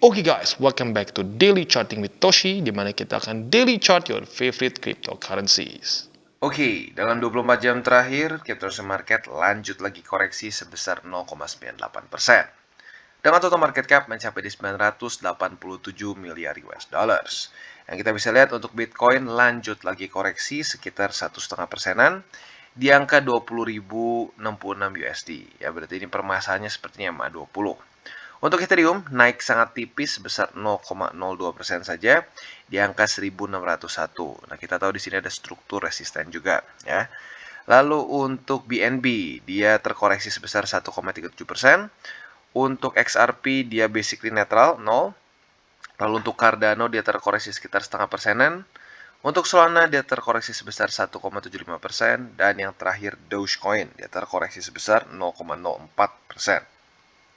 Oke guys, welcome back to Daily Charting with Toshi, di mana kita akan daily chart your favorite cryptocurrencies. Oke, dalam 24 jam terakhir, cryptocurrency market lanjut lagi koreksi sebesar 0,98%. Dengan total market cap mencapai di 987 miliar US dollars. Yang kita bisa lihat untuk Bitcoin lanjut lagi koreksi sekitar 1,5%-an di angka 20.066 USD. Ya, berarti ini permasalahannya sepertinya MA20. Untuk Ethereum naik sangat tipis sebesar 0,02% saja di angka 1601. Nah, kita tahu di sini ada struktur resisten juga ya. Lalu untuk BNB dia terkoreksi sebesar 1,37%. Untuk XRP dia basically netral 0. Lalu untuk Cardano dia terkoreksi sekitar 0,5%-an. Untuk Solana dia terkoreksi sebesar 1,75%, dan yang terakhir Dogecoin dia terkoreksi sebesar 0,04%.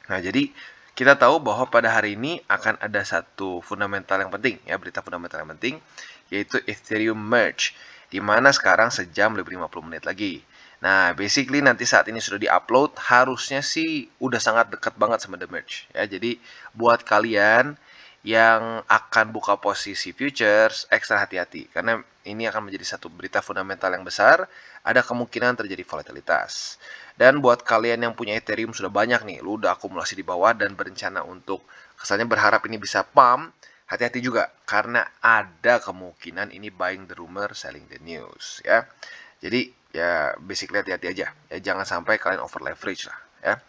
Nah, jadi kita tahu bahwa pada hari ini akan ada satu fundamental yang penting, ya, berita fundamental yang penting, yaitu Ethereum Merge, di mana sekarang sejam lebih 50 menit lagi. Nah, basically nanti saat ini sudah di-upload, harusnya sih udah sangat dekat banget sama The Merge, ya. Jadi buat kalian yang akan buka posisi futures, ekstra hati-hati, karena ini akan menjadi satu berita fundamental yang besar, ada kemungkinan terjadi volatilitas. Dan buat kalian yang punya Ethereum sudah banyak nih, lu udah akumulasi di bawah dan berencana untuk kesannya berharap ini bisa pump, hati-hati juga karena ada kemungkinan ini buying the rumor, selling the news ya. Jadi ya basically hati-hati aja ya, jangan sampai kalian over leverage lah ya.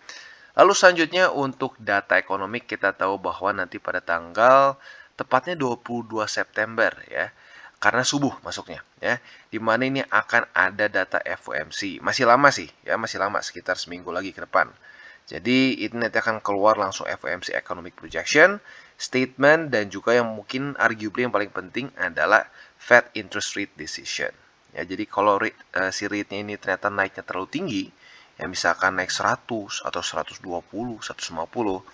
Lalu selanjutnya untuk data ekonomi kita tahu bahwa nanti pada tanggal tepatnya 22 September ya, karena subuh masuknya ya, di mana ini akan ada data FOMC. Masih lama sih ya, masih lama, sekitar seminggu lagi ke depan. Jadi ini nanti akan keluar langsung FOMC Economic Projection Statement, dan juga yang mungkin arguably yang paling penting adalah Fed Interest Rate Decision. Ya, jadi kalau si rate-nya ini ternyata naiknya terlalu tinggi, ya misalkan naik 100 atau 120, 150,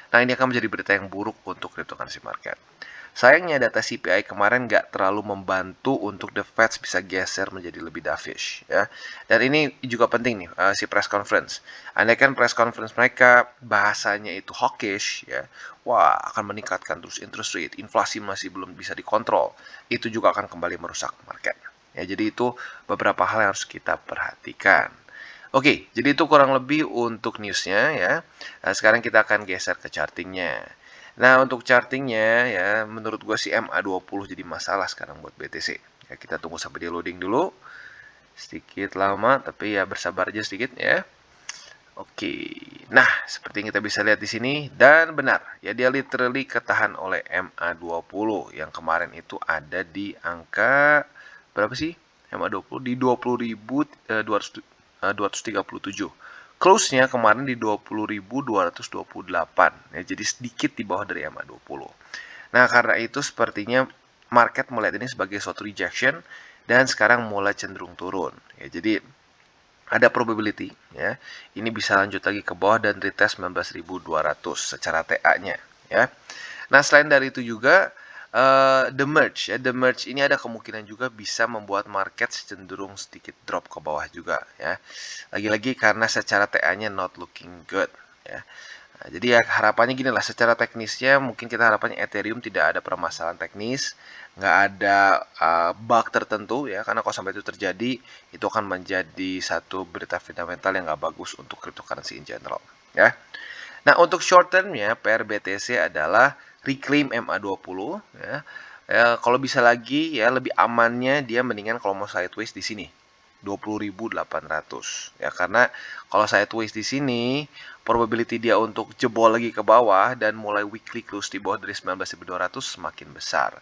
nah ini akan menjadi berita yang buruk untuk cryptocurrency market. Sayangnya data CPI kemarin nggak terlalu membantu untuk the Fed bisa geser menjadi lebih dovish ya. Dan ini juga penting nih, si press conference. Andaikan press conference mereka bahasanya itu hawkish ya, wah akan meningkatkan terus interest rate, inflasi masih belum bisa dikontrol, itu juga akan kembali merusak market. Ya, jadi itu beberapa hal yang harus kita perhatikan. Oke, jadi itu kurang lebih untuk newsnya ya. Nah, sekarang kita akan geser ke chartingnya. Nah, untuk chartingnya ya, menurut gue sih MA20 jadi masalah sekarang buat BTC. Ya, kita tunggu sampai dia loading dulu. Sedikit lama, tapi ya bersabar aja sedikit ya. Oke, nah seperti yang kita bisa lihat di sini, dan benar ya, dia literally ketahan oleh MA20 yang kemarin itu ada di angka berapa sih? MA20 di 20.237. Close-nya kemarin di 20.228 ya, jadi sedikit di bawah dari MA20. Nah, karena itu sepertinya market melihat ini sebagai suatu rejection dan sekarang mulai cenderung turun. Ya, jadi ada probability ya, ini bisa lanjut lagi ke bawah dan retest 19.200 secara TA-nya ya. Nah, selain dari itu juga the merge ya, the merge ini ada kemungkinan juga bisa membuat market cenderung sedikit drop ke bawah juga ya. Lagi-lagi karena secara TA-nya not looking good ya. Nah, jadi ya harapannya gini lah, secara teknisnya mungkin kita harapannya Ethereum tidak ada permasalahan teknis, nggak ada bug tertentu ya, karena kalau sampai itu terjadi, itu akan menjadi satu berita fundamental yang nggak bagus untuk cryptocurrency in general ya. Nah, untuk short termnya PR BTC adalah reclaim MA20 ya. Kalau bisa lagi ya, lebih amannya dia mendingan kalau mau sideways di sini 20.800 ya, karena kalau sideways di sini probability dia untuk jebol lagi ke bawah dan mulai weekly close di bawah dari 19.200 semakin besar,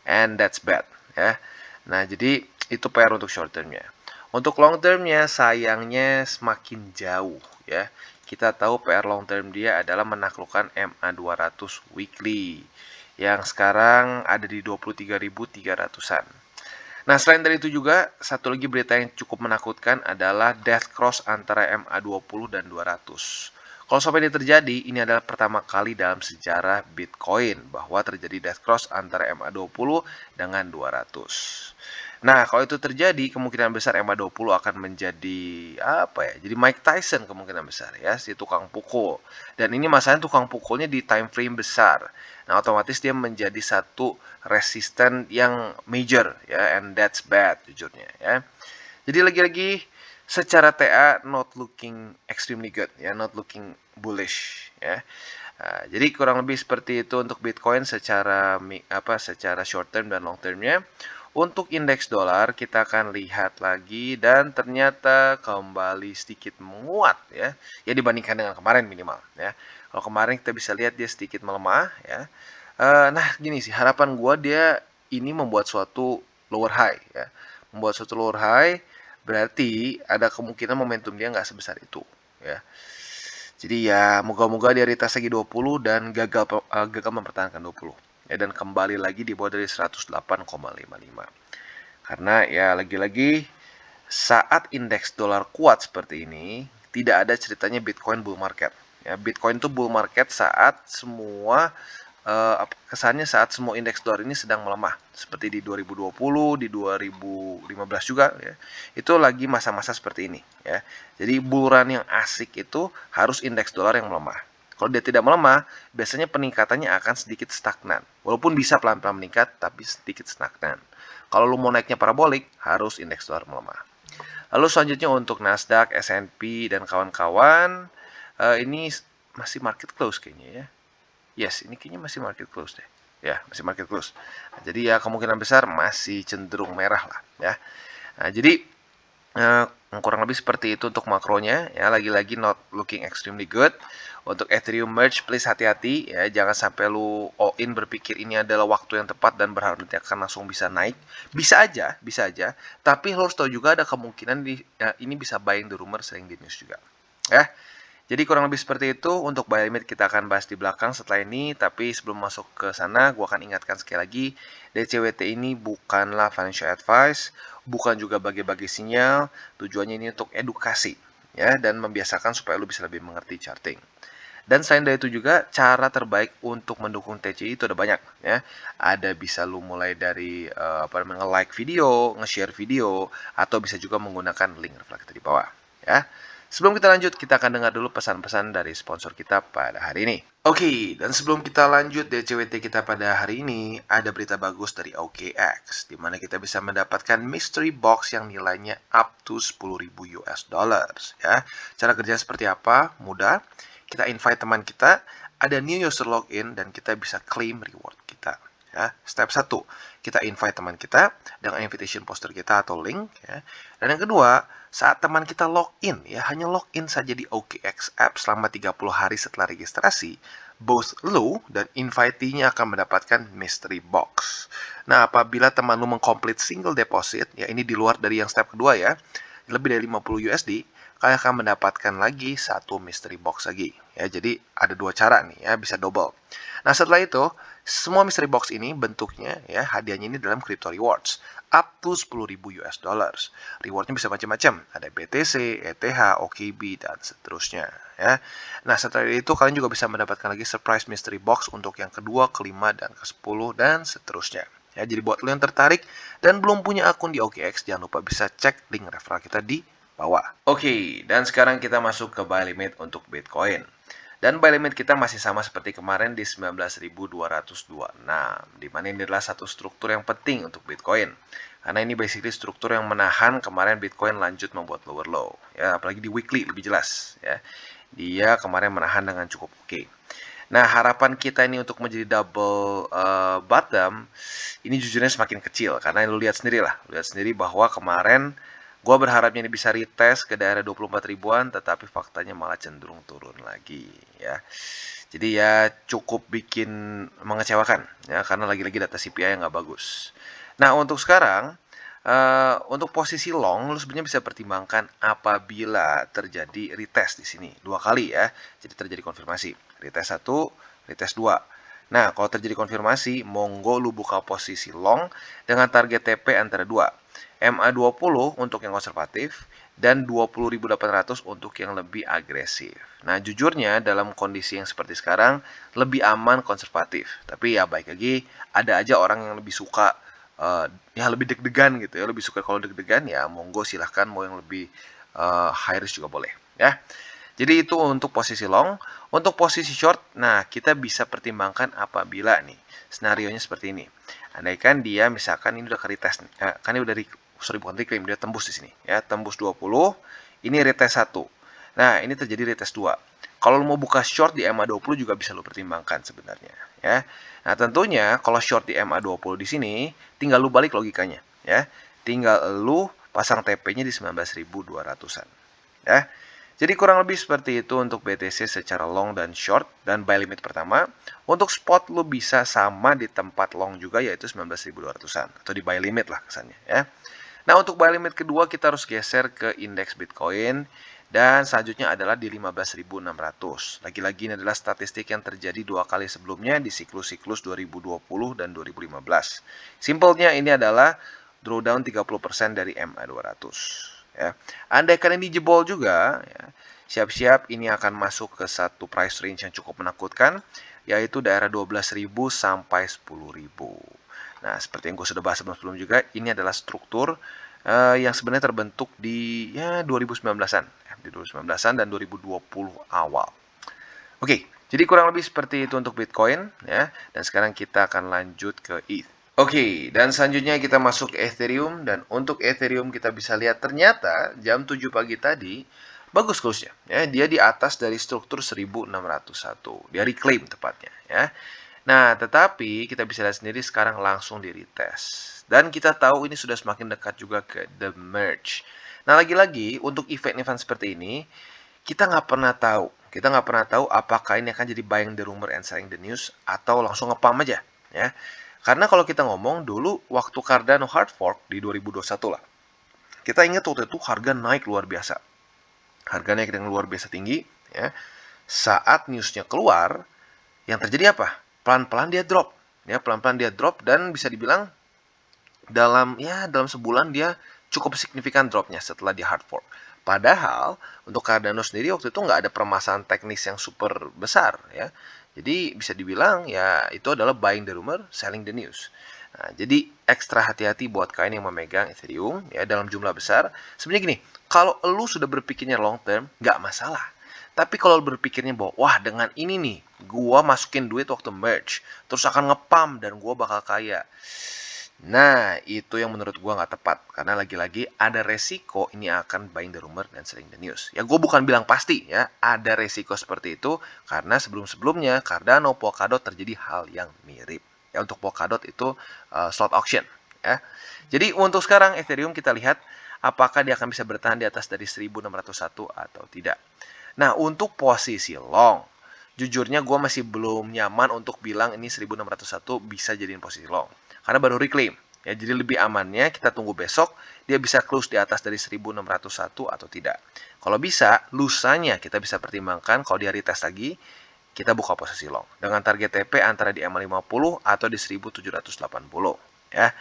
and that's bad ya. Nah, jadi itu PR untuk short termnya. Untuk long termnya sayangnya semakin jauh ya. Kita tahu PR long term dia adalah menaklukkan MA200 weekly yang sekarang ada di 23.300-an. Nah, selain dari itu juga, satu lagi berita yang cukup menakutkan adalah death cross antara MA20 dan 200. Kalau sampai ini terjadi, ini adalah pertama kali dalam sejarah Bitcoin bahwa terjadi death cross antara MA20 dengan 200. Nah, kalau itu terjadi, kemungkinan besar MA20 akan menjadi apa ya? Jadi Mike Tyson kemungkinan besar ya, si tukang pukul. Dan ini masalahnya tukang pukulnya di time frame besar. Nah, otomatis dia menjadi satu resisten yang major ya, and that's bad jujurnya ya. Jadi lagi-lagi secara TA not looking extremely good ya, not looking bullish ya. Jadi kurang lebih seperti itu untuk Bitcoin secara secara short term dan long termnya. Untuk indeks dolar kita akan lihat lagi dan ternyata kembali sedikit menguat ya. Ya dibandingkan dengan kemarin minimal ya. Kalau kemarin kita bisa lihat dia sedikit melemah ya. Nah gini sih, harapan gua dia ini membuat suatu lower high ya. Membuat suatu lower high berarti ada kemungkinan momentum dia nggak sebesar itu ya. Jadi ya moga-moga dia retest lagi 20 dan gagal mempertahankan 20 ya, dan kembali lagi di bawah dari 108,55. Karena ya lagi-lagi saat indeks dolar kuat seperti ini tidak ada ceritanya Bitcoin bull market. Ya, Bitcoin itu bull market saat semua kesannya saat semua indeks dolar ini sedang melemah seperti di 2020, di 2015 juga ya. Itu lagi masa-masa seperti ini ya. Jadi bull run yang asik itu harus indeks dolar yang melemah. Kalau dia tidak melemah, biasanya peningkatannya akan sedikit stagnan. Walaupun bisa pelan-pelan meningkat, tapi sedikit stagnan. Kalau lu mau naiknya parabolik, harus indeks dolar melemah. Lalu selanjutnya untuk Nasdaq, S&P, dan kawan-kawan, ini masih market close kayaknya ya. Yes, ini kayaknya masih market close deh. Ya, masih market close. Nah, jadi ya kemungkinan besar masih cenderung merah lah ya. Nah, jadi kurang lebih seperti itu untuk makronya ya, lagi-lagi not looking extremely good. Untuk Ethereum merge please hati-hati ya, jangan sampai lu all in berpikir ini adalah waktu yang tepat dan berharap nanti akan langsung bisa naik. Bisa aja, tapi lo harus tahu juga ada kemungkinan ini bisa buying the rumor selling the news juga. Ya. Jadi kurang lebih seperti itu. Untuk buy limit kita akan bahas di belakang setelah ini. Tapi sebelum masuk ke sana, gue akan ingatkan sekali lagi, DCWT ini bukanlah financial advice, bukan juga bagi-bagi sinyal. Tujuannya ini untuk edukasi ya, dan membiasakan supaya lu bisa lebih mengerti charting. Dan selain dari itu juga, cara terbaik untuk mendukung TCI itu ada banyak ya. Ada bisa lu mulai dari nge-like video, nge-share video, atau bisa juga menggunakan link reflektor di bawah ya. Sebelum kita lanjut, kita akan dengar dulu pesan-pesan dari sponsor kita pada hari ini. Oke, dan sebelum kita lanjut DCWT kita pada hari ini, ada berita bagus dari OKX, di mana kita bisa mendapatkan mystery box yang nilainya up to 10.000 US dollars ya. Cara kerja seperti apa? Mudah. Kita invite teman kita, ada new user login, dan kita bisa claim reward kita. Ya, step 1, kita invite teman kita dengan invitation poster kita atau link ya. Dan yang kedua, saat teman kita login ya, hanya login saja di OKX app selama 30 hari setelah registrasi, both lu dan invitee-nya akan mendapatkan mystery box. Nah, apabila teman lu mengkomplit single deposit, ya ini di luar dari yang step kedua ya, lebih dari 50 USD, kalian akan mendapatkan lagi satu mystery box lagi ya. Jadi ada dua cara nih ya, bisa double. Nah, setelah itu semua mystery box ini bentuknya ya, hadiahnya ini dalam crypto rewards up to 10.000 US dollars. Rewardnya bisa macam-macam, ada BTC, ETH, OKB, dan seterusnya ya. Nah, setelah itu kalian juga bisa mendapatkan lagi surprise mystery box untuk yang kedua, kelima, dan ke-10 dan seterusnya ya. Jadi buat lo yang tertarik dan belum punya akun di OKX, jangan lupa bisa cek link referral kita di bawah. Oke, dan sekarang kita masuk ke buy limit untuk Bitcoin. Dan buy limit kita masih sama seperti kemarin di 19.226, di mana ini adalah satu struktur yang penting untuk Bitcoin. Karena ini basically struktur yang menahan kemarin Bitcoin lanjut membuat lower low. Ya, apalagi di weekly lebih jelas ya. Dia kemarin menahan dengan cukup oke. Nah, harapan kita ini untuk menjadi double bottom, ini jujurnya semakin kecil. Karena lu lihat sendiri lah, bahwa kemarin gue berharapnya ini bisa retest ke daerah 24 ribuan, tetapi faktanya malah cenderung turun lagi ya. Jadi ya cukup bikin mengecewakan ya, karena lagi-lagi data CPI yang nggak bagus. Nah, untuk sekarang, untuk posisi long, lu sebenarnya bisa pertimbangkan apabila terjadi retest di sini 2 kali ya. Jadi terjadi konfirmasi, retest 1, retest 2. Nah, kalau terjadi konfirmasi, monggo lu buka posisi long dengan target TP antara 2. MA20 untuk yang konservatif dan 20.800 untuk yang lebih agresif. Nah, jujurnya dalam kondisi yang seperti sekarang lebih aman konservatif. Tapi ya baik lagi, ada aja orang yang lebih suka ya lebih deg-degan gitu ya, lebih suka kalau deg-degan ya monggo silahkan, mau yang lebih high risk juga boleh ya. Jadi itu untuk posisi long. Untuk posisi short, nah kita bisa pertimbangkan apabila nih senarionya seperti ini. Andaikan dia misalkan ini udah ke retest, kan ini udah bukan reclaim, dia tembus di sini ya, tembus 20, ini retest 1. Nah, ini terjadi retest 2. Kalau mau buka short di MA20 juga bisa lo pertimbangkan sebenarnya ya. Nah, tentunya kalau short di MA20 di sini tinggal lu balik logikanya ya. Tinggal lu pasang TP-nya di 19.200-an ya. Jadi kurang lebih seperti itu untuk BTC secara long dan short. Dan buy limit pertama, untuk spot lu bisa sama di tempat long juga yaitu 19.200-an. Atau di buy limit lah kesannya ya. Nah untuk buy limit kedua kita harus geser ke indeks Bitcoin. Dan selanjutnya adalah di 15.600. Lagi-lagi ini adalah statistik yang terjadi 2 kali sebelumnya di siklus-siklus 2020 dan 2015. Simpelnya ini adalah drawdown 30% dari MA200. Ya. Andaikan ini jebol juga, ya, siap-siap ini akan masuk ke satu price range yang cukup menakutkan, yaitu daerah 12.000 sampai 10.000. Nah, seperti yang gue sudah bahas sebelum juga, ini adalah struktur yang sebenarnya terbentuk di ya 2019-an, di 2019-an dan 2020 awal. Oke, jadi kurang lebih seperti itu untuk Bitcoin, ya. Dan sekarang kita akan lanjut ke ETH. Oke, dan selanjutnya kita masuk ke Ethereum. Dan untuk Ethereum kita bisa lihat ternyata jam 7 pagi tadi bagus close-nya. Ya, dia di atas dari struktur 1601. Dia reclaim tepatnya. Ya. Nah, tetapi kita bisa lihat sendiri sekarang langsung di retest. Dan kita tahu ini sudah semakin dekat juga ke the merge. Nah, lagi-lagi untuk event-event seperti ini, kita nggak pernah tahu. Kita nggak pernah tahu apakah ini akan jadi buying the rumor and selling the news atau langsung ngepam aja. Ya. Karena kalau kita ngomong dulu waktu Cardano hard fork di 2021 lah. Kita ingat waktu itu harga naik luar biasa. Harga naik dengan luar biasa tinggi. Ya. Saat newsnya keluar, yang terjadi apa? Pelan-pelan dia drop. Ya, pelan-pelan dia drop dan bisa dibilang dalam sebulan dia cukup signifikan dropnya setelah di hard fork. Padahal untuk Cardano sendiri waktu itu nggak ada permasalahan teknis yang super besar ya. Jadi bisa dibilang ya itu adalah buying the rumor, selling the news. Nah, jadi ekstra hati-hati buat kalian yang memegang Ethereum ya dalam jumlah besar. Sebenarnya gini, kalau lu sudah berpikirnya long term, nggak masalah. Tapi kalau berpikirnya bahwa wah dengan ini nih, gua masukin duit waktu merge, terus akan ngepam dan gua bakal kaya. Nah, itu yang menurut gua nggak tepat. Karena lagi-lagi ada resiko ini akan buying the rumor dan selling the news. Ya, gue bukan bilang pasti ya, ada resiko seperti itu. Karena sebelum-sebelumnya Cardano, Polkadot terjadi hal yang mirip. Ya, untuk Polkadot itu slot auction. Ya. Jadi untuk sekarang Ethereum kita lihat apakah dia akan bisa bertahan di atas dari 1601 atau tidak. Nah, untuk posisi long, jujurnya gue masih belum nyaman untuk bilang ini 1601 bisa jadiin posisi long. Karena baru reclaim. Ya, jadi lebih amannya kita tunggu besok dia bisa close di atas dari 1601 atau tidak. Kalau bisa, lusanya kita bisa pertimbangkan kalau dia retest lagi, kita buka posisi long. Dengan target TP antara di M50 atau di 1780. Ya.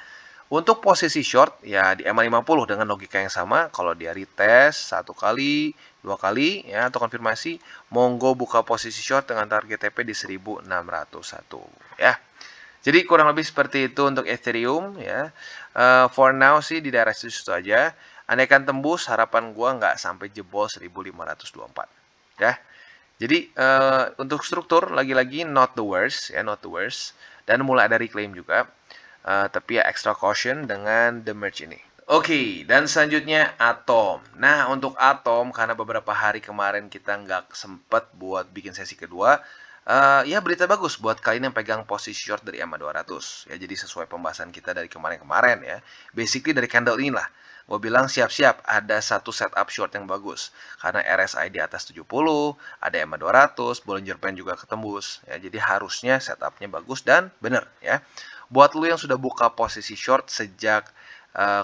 Untuk posisi short, ya di M50 dengan logika yang sama, kalau dia retest 1 kali, 2 kali, ya atau konfirmasi, monggo buka posisi short dengan target TP di 1601. Ya. Jadi kurang lebih seperti itu untuk Ethereum ya. For now sih di daerah situ aja. Andaikan tembus harapan gua nggak sampai jebol 1524 ya. Jadi untuk struktur lagi-lagi not the worst ya, not the worst dan mulai ada reclaim juga. Tapi ya extra caution dengan the merge ini. Oke, dan selanjutnya Atom. Nah, untuk Atom, karena beberapa hari kemarin kita nggak sempet buat bikin sesi kedua, ya berita bagus buat kalian yang pegang posisi short dari MA200. Ya, jadi sesuai pembahasan kita dari kemarin-kemarin ya. Basically dari candle ini lah. Gue bilang siap-siap ada satu setup short yang bagus. Karena RSI di atas 70, ada MA200, Bollinger Band juga ketembus. Ya, jadi harusnya setupnya bagus dan bener ya. Buat lu yang sudah buka posisi short sejak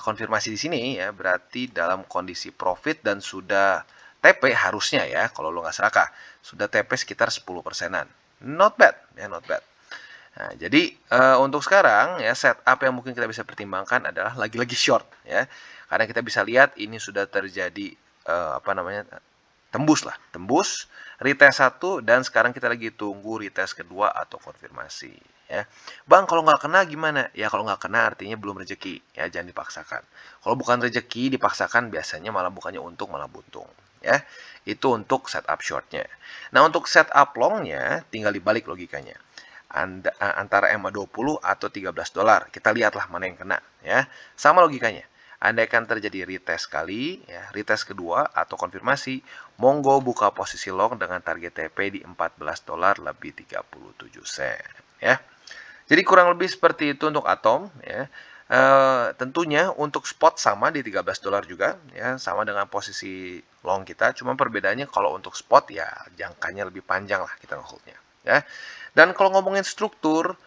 konfirmasi di sini ya, berarti dalam kondisi profit dan sudah TP harusnya ya, kalau lo nggak serakah, sudah TP sekitar 10%-an. Not bad, ya not bad. Nah, jadi untuk sekarang ya setup yang mungkin kita bisa pertimbangkan adalah lagi-lagi short ya. Karena kita bisa lihat ini sudah terjadi tembus, retest 1 dan sekarang kita lagi tunggu retest kedua atau konfirmasi ya. Bang, kalau nggak kena gimana? Ya kalau nggak kena artinya belum rezeki ya, jangan dipaksakan. Kalau bukan rezeki dipaksakan biasanya malah bukannya untung malah buntung ya. Itu untuk setup shortnya. Nah, untuk setup longnya tinggal dibalik logikanya. Antara MA20 atau $13. Kita lihatlah mana yang kena, ya. Sama logikanya. Andaikan terjadi retest kali, ya, retest kedua atau konfirmasi, monggo buka posisi long dengan target TP di $14 lebih 37 sen, ya. Jadi kurang lebih seperti itu untuk Atom, ya. Tentunya untuk spot sama di $13 juga, ya, sama dengan posisi long kita, cuma perbedaannya kalau untuk spot ya jangkanya lebih panjang lah kita hold-nya, ya. Dan kalau ngomongin struktur,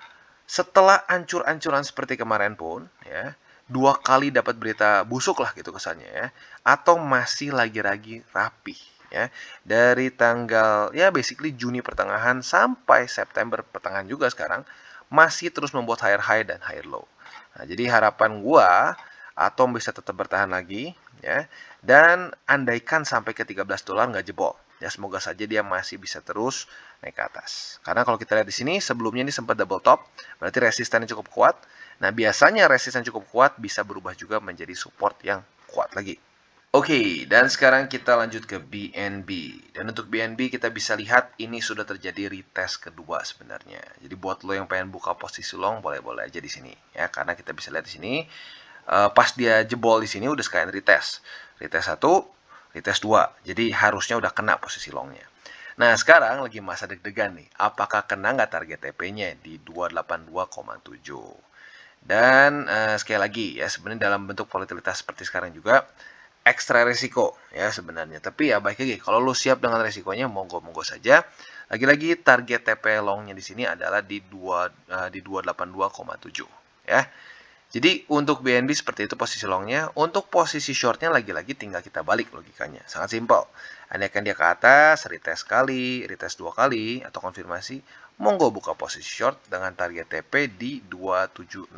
setelah ancur-ancuran seperti kemarin pun, ya, 2 kali dapat berita busuk lah gitu kesannya, ya, atau masih lagi-lagi rapi, ya, dari tanggal ya basically Juni pertengahan sampai September pertengahan juga sekarang masih terus membuat higher high dan higher low. Nah, jadi harapan gua Atom bisa tetap bertahan lagi, ya, dan andaikan sampai ke $13 nggak jebol, ya, semoga saja dia masih bisa terus naik ke atas. Karena kalau kita lihat di sini sebelumnya ini sempat double top, berarti resistannya cukup kuat. Nah, biasanya resisten cukup kuat bisa berubah juga menjadi support yang kuat lagi. Oke, dan sekarang kita lanjut ke BNB. Dan untuk BNB kita bisa lihat ini sudah terjadi retest kedua sebenarnya. Jadi buat lo yang pengen buka posisi long boleh-boleh aja di sini, ya, karena kita bisa lihat di sini pas dia jebol di sini udah sekalian retest. Retest 1, retest 2. Jadi harusnya udah kena posisi longnya. Nah, sekarang lagi masa deg-degan nih. Apakah kena nggak target TP-nya di 282,7? Dan sekali lagi ya, sebenarnya dalam bentuk volatilitas seperti sekarang juga ekstra resiko ya sebenarnya. Tapi ya baik lagi, kalau lu siap dengan resikonya monggo-monggo saja. Lagi-lagi target TP longnya di sini adalah di 282,7 ya. Jadi untuk BNB seperti itu posisi longnya. Untuk posisi shortnya lagi-lagi tinggal kita balik logikanya. Sangat simpel. Andaikan dia ke atas, retest sekali, retest 2 kali, atau konfirmasi, monggo buka posisi short dengan target TP di 276,1.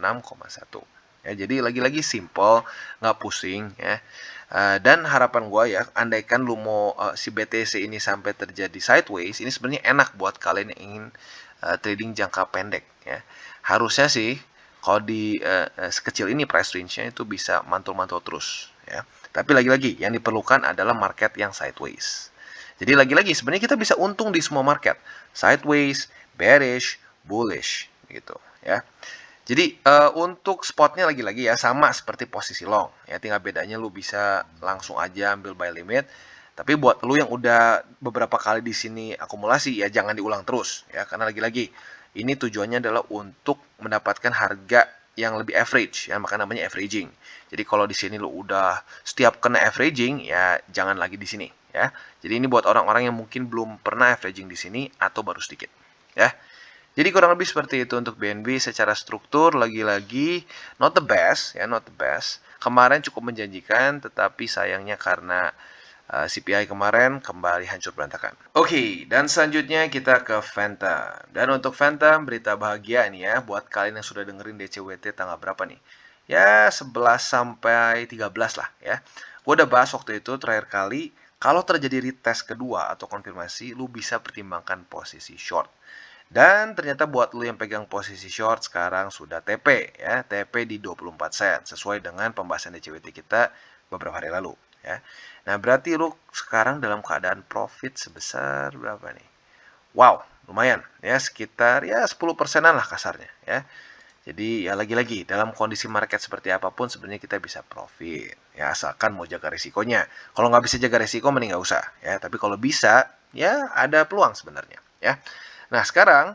Ya, jadi lagi-lagi simple, nggak pusing ya. Dan harapan gue ya, andaikan lu mau si BTC ini sampai terjadi sideways, ini sebenarnya enak buat kalian yang ingin trading jangka pendek ya. Harusnya sih kalau di sekecil ini price range-nya itu bisa mantul-mantul terus ya. Tapi lagi-lagi yang diperlukan adalah market yang sideways. Jadi lagi-lagi sebenarnya kita bisa untung di semua market. Sideways, bearish, bullish gitu ya. Jadi untuk spotnya lagi-lagi ya sama seperti posisi long ya, tinggal bedanya lu bisa langsung aja ambil buy limit. Tapi buat lu yang udah beberapa kali di sini akumulasi ya jangan diulang terus ya, karena lagi-lagi ini tujuannya adalah untuk mendapatkan harga yang lebih average ya, maka namanya averaging. Jadi kalau di sini lu udah setiap kena averaging ya jangan lagi di sini ya. Jadi ini buat orang-orang yang mungkin belum pernah averaging di sini atau baru sedikit ya. Jadi kurang lebih seperti itu untuk BNB secara struktur, lagi-lagi not the best ya, not the best. Kemarin cukup menjanjikan tetapi sayangnya karena CPI kemarin kembali hancur berantakan. Oke, dan selanjutnya kita ke Phantom. Dan untuk Phantom berita bahagia nih ya buat kalian yang sudah dengerin DCWT tanggal berapa nih? Ya 11 sampai 13 lah ya. Gue udah bahas waktu itu terakhir kali, kalau terjadi retest kedua atau konfirmasi, lu bisa pertimbangkan posisi short. Dan ternyata buat lu yang pegang posisi short sekarang sudah TP ya, TP di 24 sen sesuai dengan pembahasan DCWT kita beberapa hari lalu ya. Nah, berarti lu sekarang dalam keadaan profit sebesar berapa nih? Wow, lumayan ya, sekitar ya 10%-an lah kasarnya ya. Jadi ya lagi-lagi dalam kondisi market seperti apapun sebenarnya kita bisa profit ya, asalkan mau jaga risikonya. Kalau nggak bisa jaga risiko mending nggak usah ya, tapi kalau bisa ya ada peluang sebenarnya ya. Nah, sekarang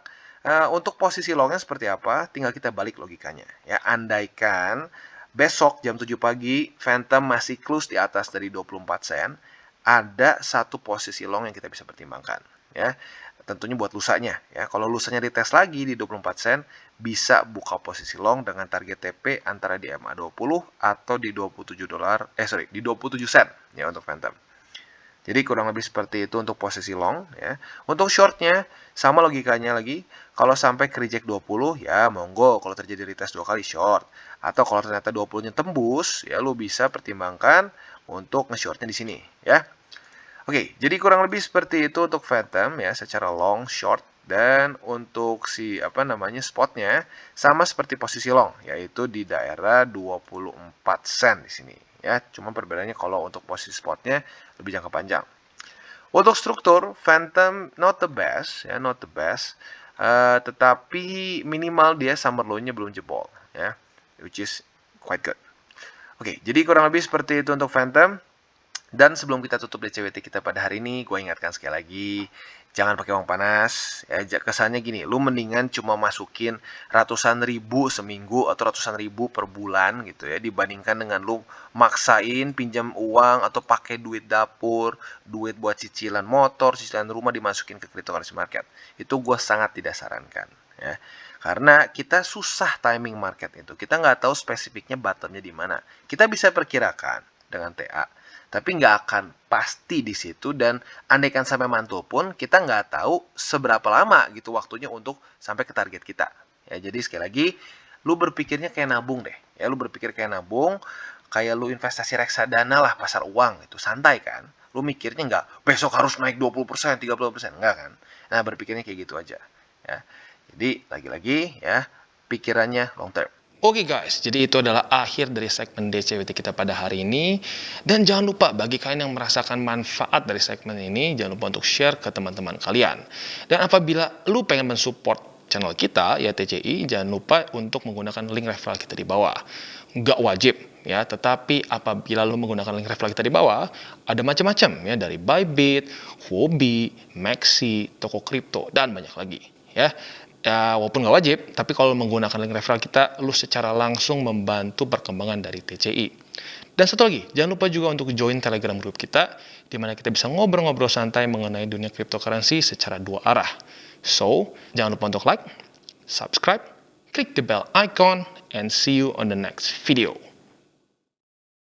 untuk posisi longnya seperti apa? Tinggal kita balik logikanya ya. Andaikan besok jam 7 pagi Phantom masih close di atas dari 24 sen, ada satu posisi long yang kita bisa pertimbangkan ya. Tentunya buat lusanya ya. Kalau lusanya dites lagi di 24 sen, bisa buka posisi long dengan target TP antara di MA20 atau di di 27 sen ya untuk Phantom. Jadi kurang lebih seperti itu untuk posisi long ya. Untuk shortnya sama logikanya lagi. Kalau sampai ke reject 20 ya monggo, kalau terjadi retest 2 kali short. Atau kalau ternyata 20-nya tembus ya lu bisa pertimbangkan untuk nge-shortnya di sini ya. Oke, jadi kurang lebih seperti itu untuk Phantom ya secara long, short. Dan untuk si spotnya sama seperti posisi long, yaitu di daerah 24 sen di sini ya. Cuma perbedaannya kalau untuk posisi spotnya lebih jangka panjang. Untuk struktur, Phantom not the best, ya, not the best. Tetapi minimal dia summer low-nya belum jebol, ya, which is quite good. Oke, jadi kurang lebih seperti itu untuk Phantom. Dan sebelum kita tutup DCWT kita pada hari ini, gue ingatkan sekali lagi, jangan pakai uang panas. Ya, kesannya gini, lu mendingan cuma masukin ratusan ribu seminggu atau ratusan ribu per bulan gitu ya, dibandingkan dengan lu maksain pinjam uang atau pakai duit dapur, duit buat cicilan motor, cicilan rumah dimasukin ke cryptocurrency market. Itu gue sangat tidak sarankan, ya. Karena kita susah timing market itu. Kita nggak tahu spesifiknya bottomnya di mana. Kita bisa perkirakan dengan TA, tapi nggak akan pasti di situ, dan andaikan sampai mantul pun kita nggak tahu seberapa lama gitu waktunya untuk sampai ke target kita. Ya, jadi sekali lagi, lu berpikirnya kayak nabung deh. Ya, lu berpikir kayak nabung, kayak lu investasi reksadana lah, pasar uang itu santai kan. Lu mikirnya nggak besok harus naik 20%, 30%, enggak kan. Nah, berpikirnya kayak gitu aja. Ya. Jadi lagi-lagi ya, pikirannya long term. Oke guys, jadi itu adalah akhir dari segmen DCWT kita pada hari ini. Dan jangan lupa bagi kalian yang merasakan manfaat dari segmen ini, jangan lupa untuk share ke teman-teman kalian. Dan apabila lu pengen mensupport channel kita, ya TCI, jangan lupa untuk menggunakan link referral kita di bawah. Nggak wajib, ya, tetapi apabila lu menggunakan link referral kita di bawah, ada macam-macam ya, dari Bybit, Huobi, Maxi, toko kripto, dan banyak lagi, ya. Ya, walaupun nggak wajib, tapi kalau menggunakan link referral kita, lu secara langsung membantu perkembangan dari TCI. Dan satu lagi, jangan lupa juga untuk join Telegram group kita, di mana kita bisa ngobrol-ngobrol santai mengenai dunia cryptocurrency secara dua arah. So, jangan lupa untuk like, subscribe, klik the bell icon, and see you on the next video.